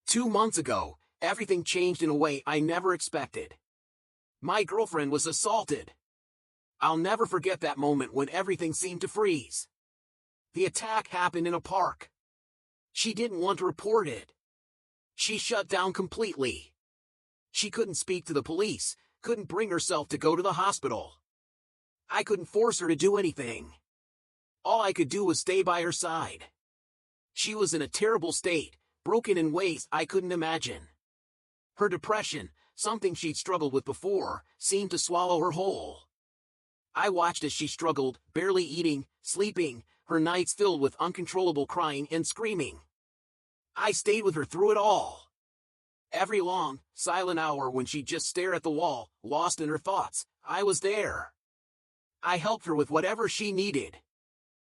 2 months ago, everything changed in a way I never expected. My girlfriend was assaulted. I'll never forget that moment when everything seemed to freeze. The attack happened in a park. She didn't want to report it. She shut down completely. She couldn't speak to the police, couldn't bring herself to go to the hospital. I couldn't force her to do anything. All I could do was stay by her side. She was in a terrible state, broken in ways I couldn't imagine. Her depression, something she'd struggled with before, seemed to swallow her whole. I watched as she struggled, barely eating, sleeping, her nights filled with uncontrollable crying and screaming. I stayed with her through it all. Every long, silent hour when she'd just stare at the wall, lost in her thoughts, I was there. I helped her with whatever she needed.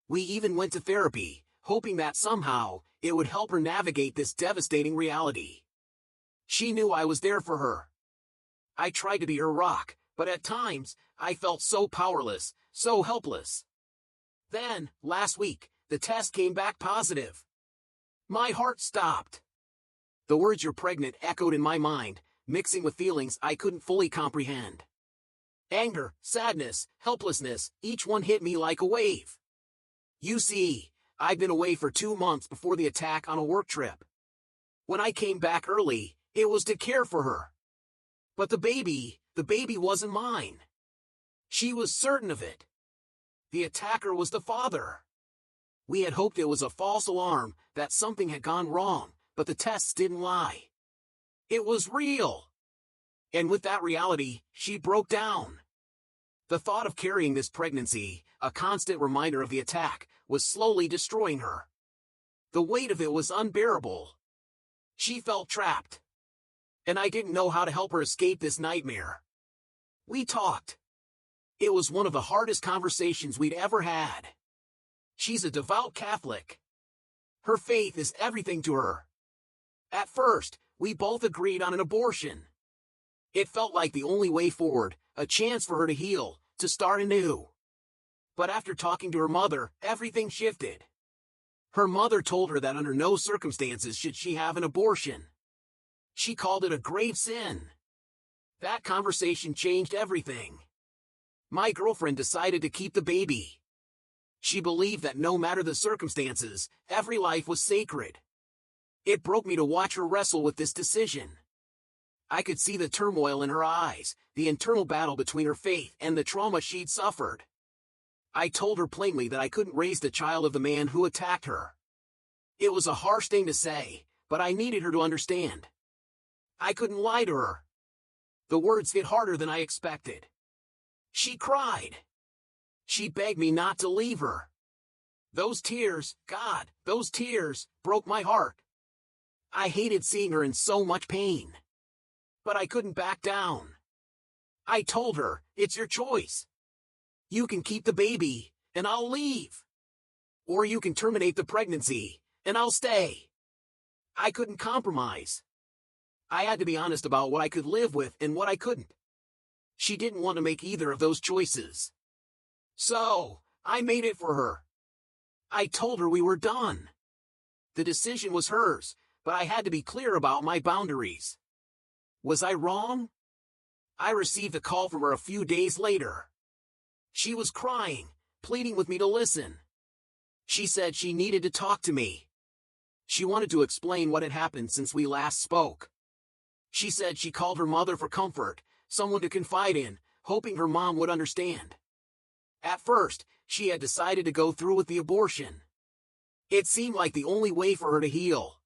We even went to therapy, hoping that somehow, it would help her navigate this devastating reality. She knew I was there for her. I tried to be her rock, but at times, I felt so powerless, so helpless. Then, last week, the test came back positive. My heart stopped. The words "you're pregnant" echoed in my mind, mixing with feelings I couldn't fully comprehend. Anger, sadness, helplessness, each one hit me like a wave. You see, I'd been away for 2 months before the attack on a work trip. When I came back early, it was to care for her. But the baby wasn't mine. She was certain of it. The attacker was the father. We had hoped it was a false alarm, that something had gone wrong, but the tests didn't lie. It was real. And with that reality, she broke down. The thought of carrying this pregnancy, a constant reminder of the attack, was slowly destroying her. The weight of it was unbearable. She felt trapped. And I didn't know how to help her escape this nightmare. We talked. It was one of the hardest conversations we'd ever had. She's a devout Catholic. Her faith is everything to her. At first, we both agreed on an abortion. It felt like the only way forward, a chance for her to heal, to start anew. But after talking to her mother, everything shifted. Her mother told her that under no circumstances should she have an abortion. She called it a grave sin. That conversation changed everything. My girlfriend decided to keep the baby. She believed that no matter the circumstances, every life was sacred. It broke me to watch her wrestle with this decision. I could see the turmoil in her eyes, the internal battle between her faith and the trauma she'd suffered. I told her plainly that I couldn't raise the child of the man who attacked her. It was a harsh thing to say, but I needed her to understand. I couldn't lie to her. The words hit harder than I expected. She cried. She begged me not to leave her. Those tears, God, those tears, broke my heart. I hated seeing her in so much pain. But I couldn't back down. I told her, it's your choice. You can keep the baby, and I'll leave. Or you can terminate the pregnancy, and I'll stay. I couldn't compromise. I had to be honest about what I could live with and what I couldn't. She didn't want to make either of those choices. So, I made it for her. I told her we were done. The decision was hers, but I had to be clear about my boundaries. Was I wrong? I received a call from her a few days later. She was crying, pleading with me to listen. She said she needed to talk to me. She wanted to explain what had happened since we last spoke. She said she called her mother for comfort, someone to confide in, hoping her mom would understand. At first, she had decided to go through with the abortion. It seemed like the only way for her to heal.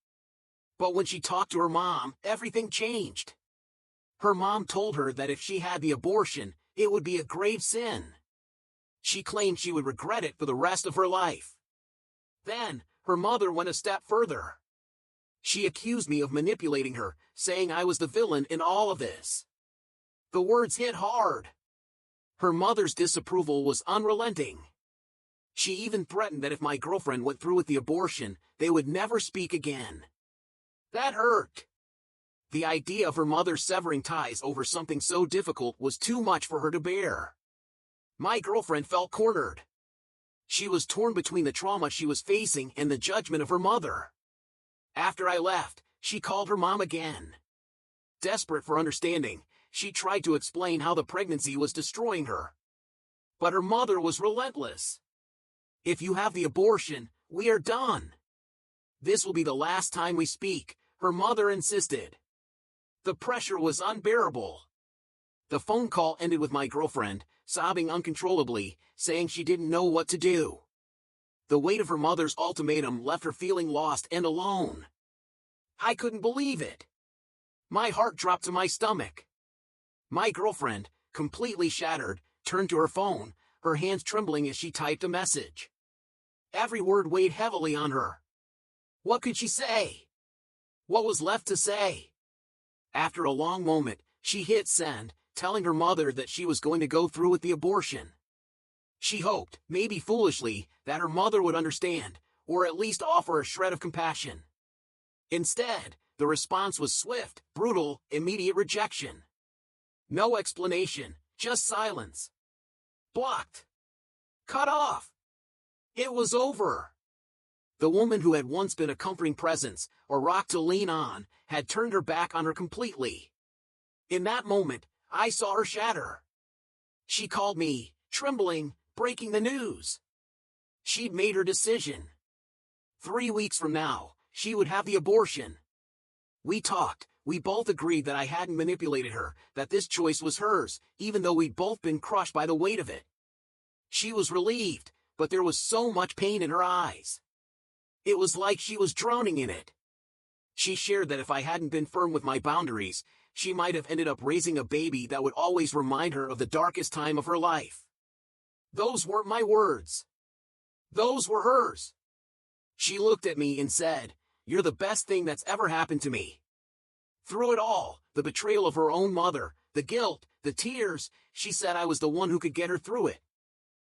But when she talked to her mom, everything changed. Her mom told her that if she had the abortion, it would be a grave sin. She claimed she would regret it for the rest of her life. Then, her mother went a step further. She accused me of manipulating her, saying I was the villain in all of this. The words hit hard. Her mother's disapproval was unrelenting. She even threatened that if my girlfriend went through with the abortion, they would never speak again. That hurt. The idea of her mother severing ties over something so difficult was too much for her to bear. My girlfriend felt cornered. She was torn between the trauma she was facing and the judgment of her mother. After I left, She called her mom again. Desperate for understanding, she tried to explain how the pregnancy was destroying her. But her mother was relentless. "If you have the abortion, we are done. This will be the last time we speak," her mother insisted. The pressure was unbearable. The phone call ended with my girlfriend, sobbing uncontrollably, saying she didn't know what to do. The weight of her mother's ultimatum left her feeling lost and alone. I couldn't believe it. My heart dropped to my stomach. My girlfriend, completely shattered, turned to her phone, her hands trembling as she typed a message. Every word weighed heavily on her. What could she say? What was left to say? After a long moment, she hit send, telling her mother that she was going to go through with the abortion. She hoped, maybe foolishly, that her mother would understand, or at least offer a shred of compassion. Instead, the response was swift, brutal, immediate rejection. No explanation, just silence. Blocked. Cut off. It was over. The woman who had once been a comforting presence, or rock to lean on, had turned her back on her completely. In that moment, I saw her shatter. She called me, trembling, breaking the news. She'd made her decision. 3 weeks from now, she would have the abortion. We talked, we both agreed that I hadn't manipulated her, that this choice was hers, even though we'd both been crushed by the weight of it. She was relieved, but there was so much pain in her eyes. It was like she was drowning in it. She shared that if I hadn't been firm with my boundaries, she might have ended up raising a baby that would always remind her of the darkest time of her life. Those weren't my words. Those were hers. She looked at me and said, "You're the best thing that's ever happened to me." Through it all, the betrayal of her own mother, the guilt, the tears, she said I was the one who could get her through it.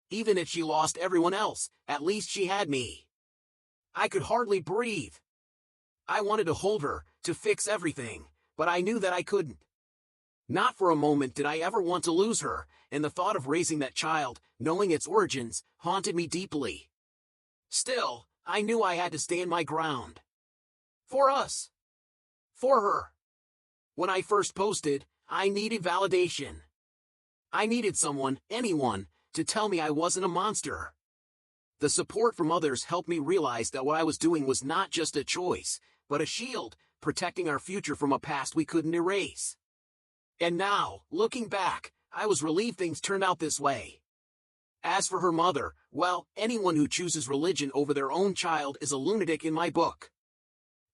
Even if she lost everyone else, at least she had me. I could hardly breathe. I wanted to hold her, to fix everything, but I knew that I couldn't. Not for a moment did I ever want to lose her, and the thought of raising that child, knowing its origins, haunted me deeply. Still, I knew I had to stand my ground. For us. For her. When I first posted, I needed validation. I needed someone, anyone, to tell me I wasn't a monster. The support from others helped me realize that what I was doing was not just a choice, but a shield, protecting our future from a past we couldn't erase. And now, looking back, I was relieved things turned out this way. As for her mother, well, anyone who chooses religion over their own child is a lunatic in my book.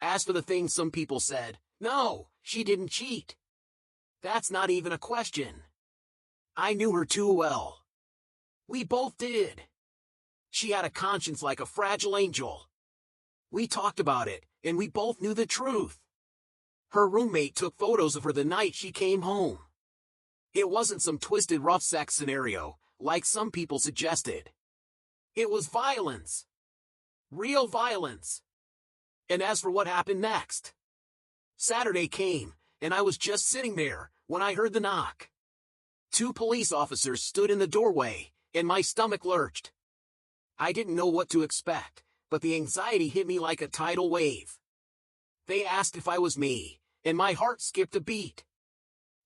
As for the things some people said, no, she didn't cheat. That's not even a question. I knew her too well. We both did. She had a conscience like a fragile angel. We talked about it, and we both knew the truth. Her roommate took photos of her the night she came home. It wasn't some twisted rough sex scenario, like some people suggested. It was violence. Real violence. And as for what happened next, Saturday came, and I was just sitting there, when I heard the knock. 2 police officers stood in the doorway, and my stomach lurched. I didn't know what to expect, but the anxiety hit me like a tidal wave. They asked if I was me, and my heart skipped a beat.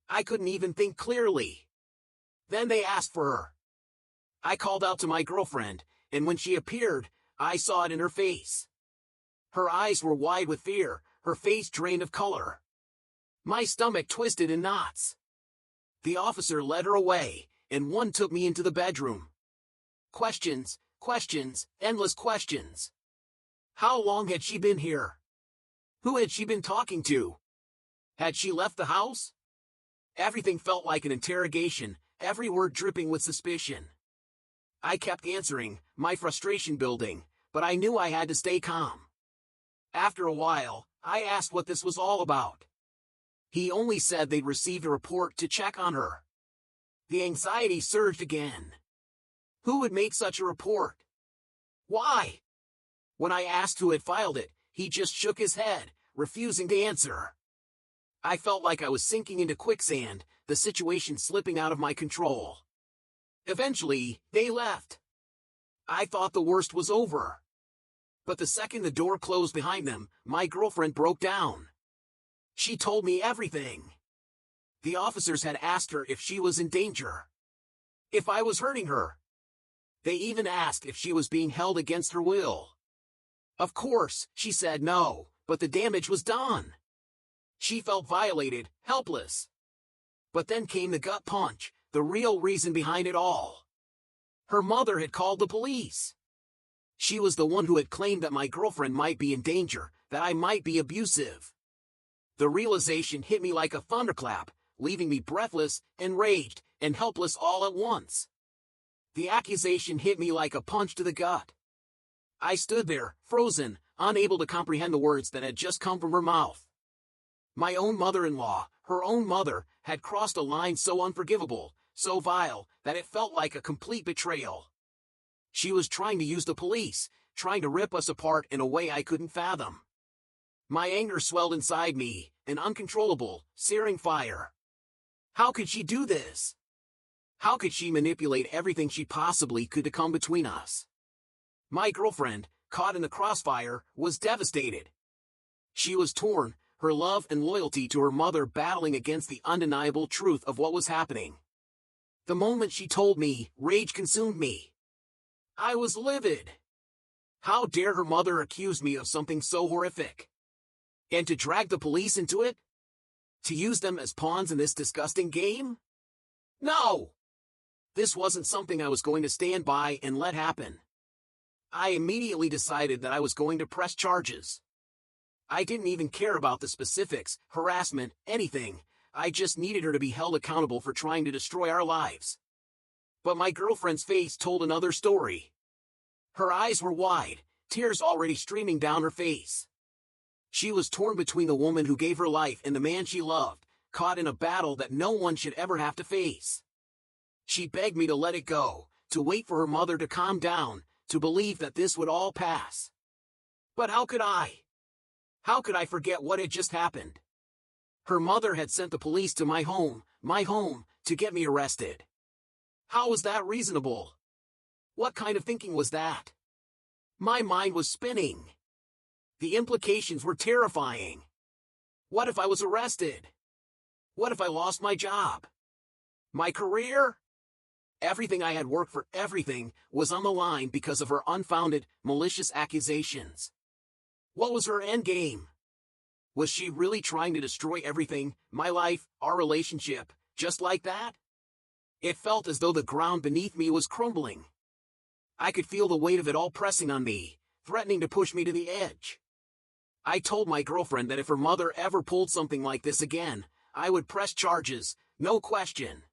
I couldn't even think clearly. Then they asked for her. I called out to my girlfriend, and when she appeared, I saw it in her face. Her eyes were wide with fear, her face drained of color. My stomach twisted in knots. The officer led her away, and one took me into the bedroom. Questions, questions, endless questions. How long had she been here? Who had she been talking to? Had she left the house? Everything felt like an interrogation, every word dripping with suspicion. I kept answering, my frustration building, but I knew I had to stay calm. After a while, I asked what this was all about. He only said they'd received a report to check on her. The anxiety surged again. Who would make such a report? Why? When I asked who had filed it, he just shook his head, refusing to answer. I felt like I was sinking into quicksand, the situation slipping out of my control. Eventually, they left. I thought the worst was over. But the second the door closed behind them, my girlfriend broke down. She told me everything. The officers had asked her if she was in danger, if I was hurting her. They even asked if she was being held against her will. Of course, she said no, but the damage was done. She felt violated, helpless. But then came the gut punch, the real reason behind it all. Her mother had called the police. She was the one who had claimed that my girlfriend might be in danger, that I might be abusive. The realization hit me like a thunderclap, leaving me breathless, enraged, and helpless all at once. The accusation hit me like a punch to the gut. I stood there, frozen, unable to comprehend the words that had just come from her mouth. My own mother-in-law, her own mother, had crossed a line so unforgivable, so vile, that it felt like a complete betrayal. She was trying to use the police, trying to rip us apart in a way I couldn't fathom. My anger swelled inside me, an uncontrollable, searing fire. How could she do this? How could she manipulate everything she possibly could to come between us? My girlfriend, caught in the crossfire, was devastated. She was torn, her love and loyalty to her mother battling against the undeniable truth of what was happening. The moment she told me, rage consumed me. I was livid. How dare her mother accuse me of something so horrific? And to drag the police into it? To use them as pawns in this disgusting game? No! This wasn't something I was going to stand by and let happen. I immediately decided that I was going to press charges. I didn't even care about the specifics, harassment, anything. I just needed her to be held accountable for trying to destroy our lives. But my girlfriend's face told another story. Her eyes were wide, tears already streaming down her face. She was torn between the woman who gave her life and the man she loved, caught in a battle that no one should ever have to face. She begged me to let it go, to wait for her mother to calm down, to believe that this would all pass. But how could I? How could I forget what had just happened? Her mother had sent the police to my home, to get me arrested. How was that reasonable? What kind of thinking was that? My mind was spinning. The implications were terrifying. What if I was arrested? What if I lost my job? My career? Everything I had worked for, everything, was on the line because of her unfounded, malicious accusations. What was her endgame? Was she really trying to destroy everything, my life, our relationship, just like that? It felt as though the ground beneath me was crumbling. I could feel the weight of it all pressing on me, threatening to push me to the edge. I told my girlfriend that if her mother ever pulled something like this again, I would press charges, no question.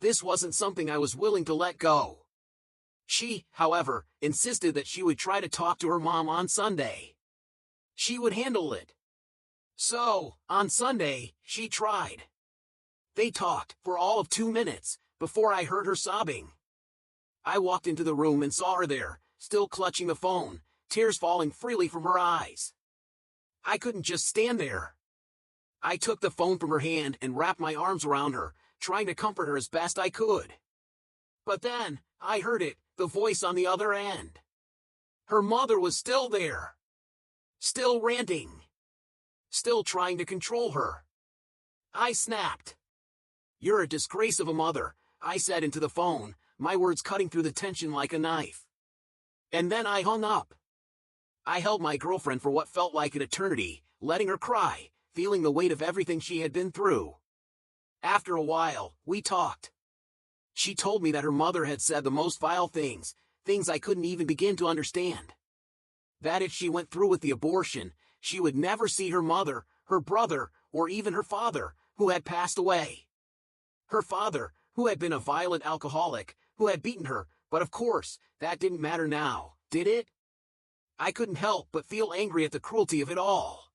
This wasn't something I was willing to let go. She, however, insisted that she would try to talk to her mom on Sunday. She would handle it. So, on Sunday, she tried. They talked for all of 2 minutes, before I heard her sobbing. I walked into the room and saw her there, still clutching the phone, tears falling freely from her eyes. I couldn't just stand there. I took the phone from her hand and wrapped my arms around her, trying to comfort her as best I could. But then, I heard it, the voice on the other end. Her mother was still there. Still ranting. Still trying to control her. I snapped. "You're a disgrace of a mother," I said into the phone, my words cutting through the tension like a knife. And then I hung up. I held my girlfriend for what felt like an eternity, letting her cry, feeling the weight of everything she had been through. After a while, we talked. She told me that her mother had said the most vile things, things I couldn't even begin to understand. That if she went through with the abortion, she would never see her mother, her brother, or even her father, who had passed away. Her father, who had been a violent alcoholic, who had beaten her, but of course, that didn't matter now, did it? I couldn't help but feel angry at the cruelty of it all.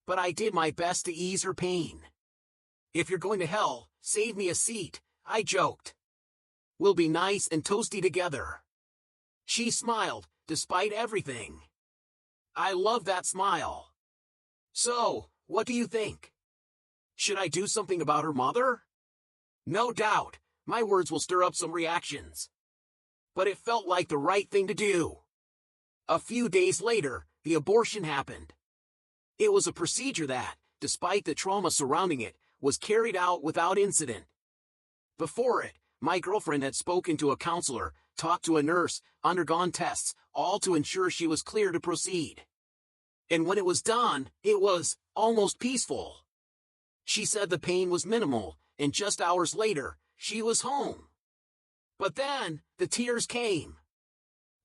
But I did my best to ease her pain. "If you're going to hell, save me a seat," I joked. "We'll be nice and toasty together." She smiled, despite everything. I love that smile. So, what do you think? Should I do something about her mother? No doubt, my words will stir up some reactions. But it felt like the right thing to do. A few days later, the abortion happened. It was a procedure that, despite the trauma surrounding it, was carried out without incident. Before it, my girlfriend had spoken to a counselor, talked to a nurse, undergone tests, all to ensure she was clear to proceed. And when it was done, it was almost peaceful. She said the pain was minimal, and just hours later, she was home. But then, the tears came.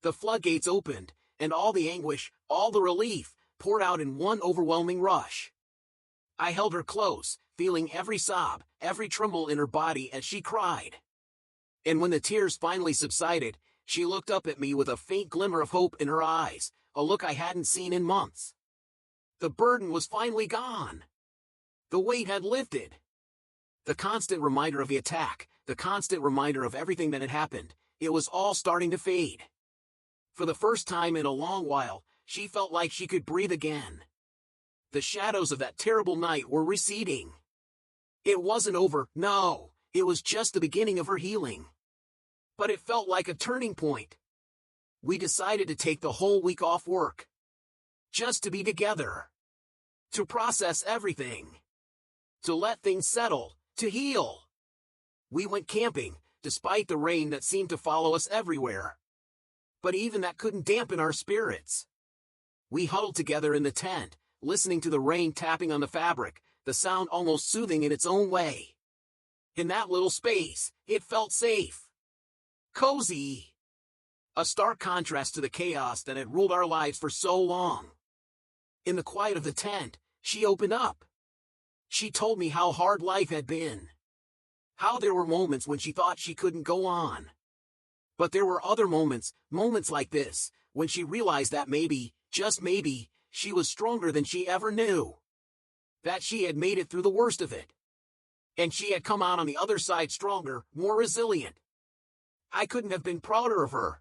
The floodgates opened, and all the anguish, all the relief, poured out in one overwhelming rush. I held her close, feeling every sob, every tremble in her body as she cried. And when the tears finally subsided, she looked up at me with a faint glimmer of hope in her eyes, a look I hadn't seen in months. The burden was finally gone. The weight had lifted. The constant reminder of the attack, the constant reminder of everything that had happened, it was all starting to fade. For the first time in a long while, she felt like she could breathe again. The shadows of that terrible night were receding. It wasn't over, no, it was just the beginning of her healing. But it felt like a turning point. We decided to take the whole week off work. Just to be together. To process everything. To let things settle, to heal. We went camping, despite the rain that seemed to follow us everywhere. But even that couldn't dampen our spirits. We huddled together in the tent, listening to the rain tapping on the fabric, the sound almost soothing in its own way. In that little space, it felt safe. Cozy. A stark contrast to the chaos that had ruled our lives for so long. In the quiet of the tent, she opened up. She told me how hard life had been. How there were moments when she thought she couldn't go on. But there were other moments like this, when she realized that maybe, just maybe, she was stronger than she ever knew. That she had made it through the worst of it. And she had come out on the other side stronger, more resilient. I couldn't have been prouder of her.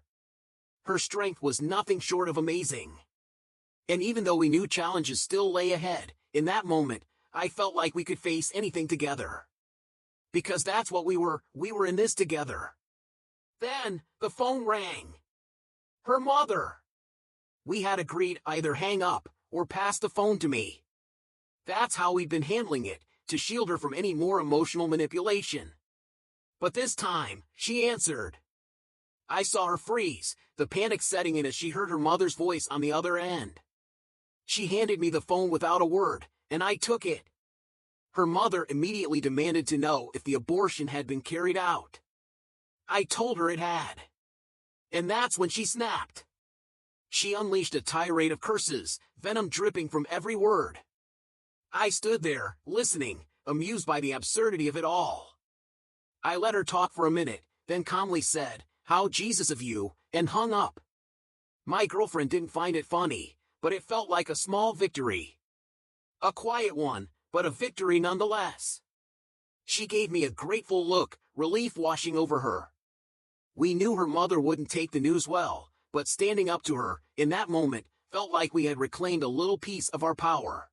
Her strength was nothing short of amazing. And even though we knew challenges still lay ahead, in that moment, I felt like we could face anything together. Because that's what we were in this together. Then, the phone rang. Her mother. We had agreed either hang up, or pass the phone to me. That's how we'd been handling it, to shield her from any more emotional manipulation. But this time, she answered. I saw her freeze, the panic setting in as she heard her mother's voice on the other end. She handed me the phone without a word, and I took it. Her mother immediately demanded to know if the abortion had been carried out. I told her it had. And that's when she snapped. She unleashed a tirade of curses, venom dripping from every word. I stood there, listening, amused by the absurdity of it all. I let her talk for a minute, then calmly said, "How Jesus of you," and hung up. My girlfriend didn't find it funny, but it felt like a small victory. A quiet one, but a victory nonetheless. She gave me a grateful look, relief washing over her. We knew her mother wouldn't take the news well, but standing up to her, in that moment, felt like we had reclaimed a little piece of our power.